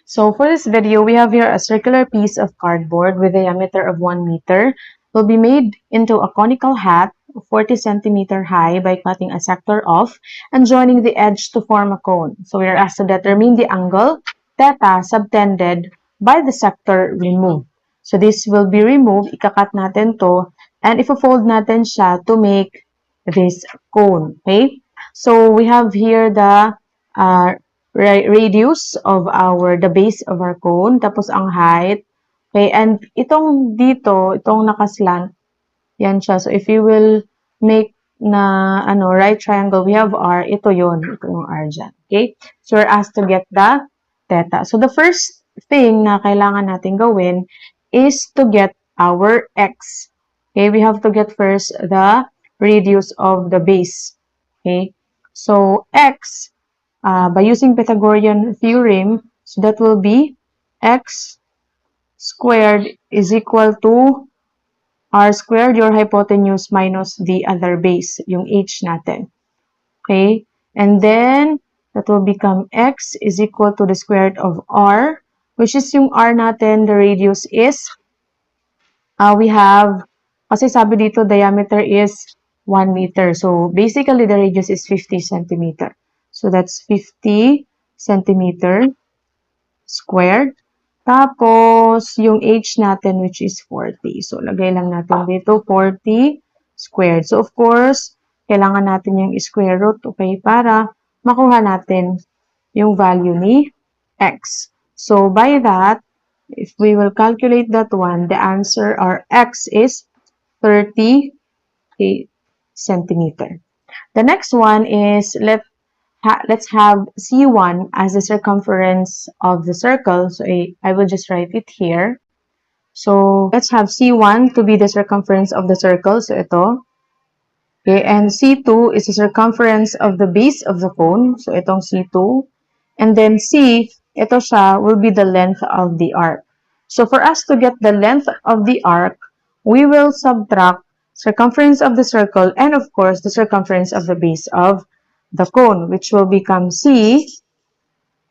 So for this video, we have here a circular piece of cardboard with a diameter of 1 meter. Will be made into a conical hat 40 centimeter high by cutting a sector off and joining the edge to form a cone. So we are asked to determine the angle theta subtended by the sector removed. So this will be removed, ikakat natin to, and ipo-fold natin siya to make this cone. Okay? So we have here the radius of the base of our cone, tapos ang height. Okay, and itong dito, itong nakaslant, yan siya. So if you will make na right triangle, we have R, ito yung R dyan. Okay, so we're asked to get the theta. So the first thing na kailangan natin gawin is to get our X. Okay, we have to get first the radius of the base. Okay, so X, by using Pythagorean theorem, so that will be X squared is equal to R squared, your hypotenuse, minus the other base, yung H natin. Okay? And then, that will become X is equal to the square root of R, which is yung R natin, the radius is, we have, kasi sabi dito, diameter is 1 meter. So, basically, the radius is 50 centimeter. So, that's 50 centimeter squared. Tapos, yung H natin, which is 40. So, lagay lang natin dito, 40 squared. So, of course, kailangan natin yung square root, okay, para makuha natin yung value ni X. So, by that, if we will calculate that one, the answer, our X is 30 centimeter. The next one is, let's have C1 as the circumference of the circle. So I will just write it here. So let's have C1 to be the circumference of the circle. So ito. Okay, and C2 is the circumference of the base of the cone. So itong C2. And then C, ito siya, will be the length of the arc. So for us to get the length of the arc, we will subtract circumference of the circle and of course the circumference of the base of the cone, which will become C.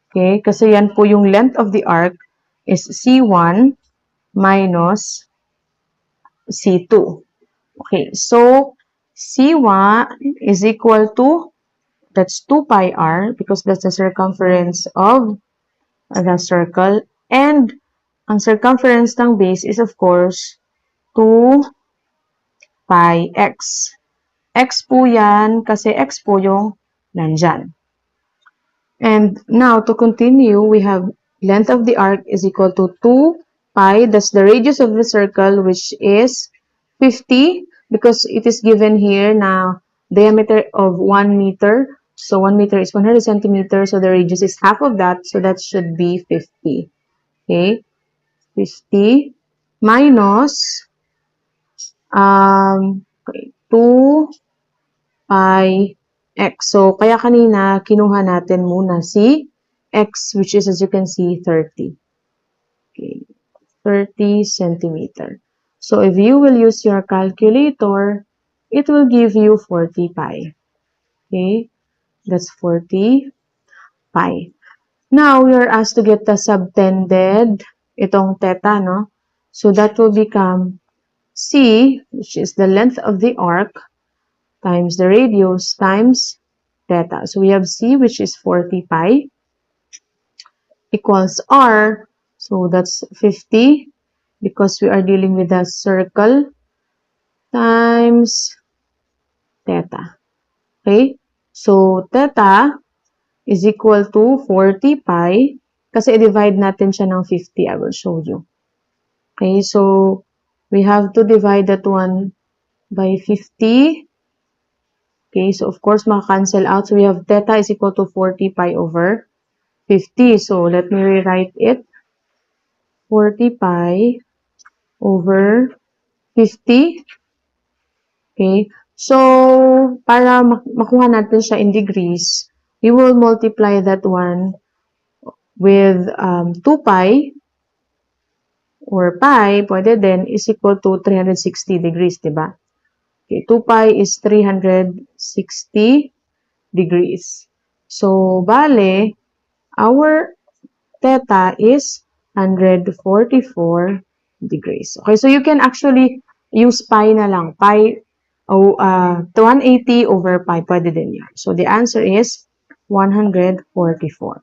Okay, kasi yan po yung length of the arc is C1 minus C2. Okay, so C1 is equal to, that's 2 pi r because that's the circumference of the circle, and ang circumference ng base is of course 2 pi x. X po yan kasi x po yung nandyan. And now to continue, we have length of the arc is equal to 2 pi, that's the radius of the circle, which is 50 because it is given here na diameter of 1 meter. So 1 meter is 100 centimeters, so the radius is half of that, so that should be 50. Okay, 50 minus 2 pi x. So, kaya kanina, kinuha natin muna si x, which is, as you can see, 30. Okay, 30 centimeter. So, if you will use your calculator, it will give you 40 pi. Okay, that's 40 pi. Now, we are asked to get the subtended, itong theta, no? So, that will become C, which is the length of the arc, times the radius times theta. So we have C, which is 40 pi, equals R. So that's 50 because we are dealing with a circle times theta. Okay? So theta is equal to 40 pi kasi i-divide natin siya ng 50. I will show you. Okay? So we have to divide that one by 50. Okay, so of course, maka-cancel out. So we have theta is equal to 40 pi over 50. So let me rewrite it. 40 pi over 50. Okay, so para makuha natin siya in degrees, we will multiply that one with 2 pi or pi, pwede din, is equal to 360 degrees, diba? Okay, 2 pi is 360 degrees. So, bale, our theta is 144 degrees. Okay, so you can actually use pi na lang. Pi, 180 over pi, pwede din yan. So the answer is 144.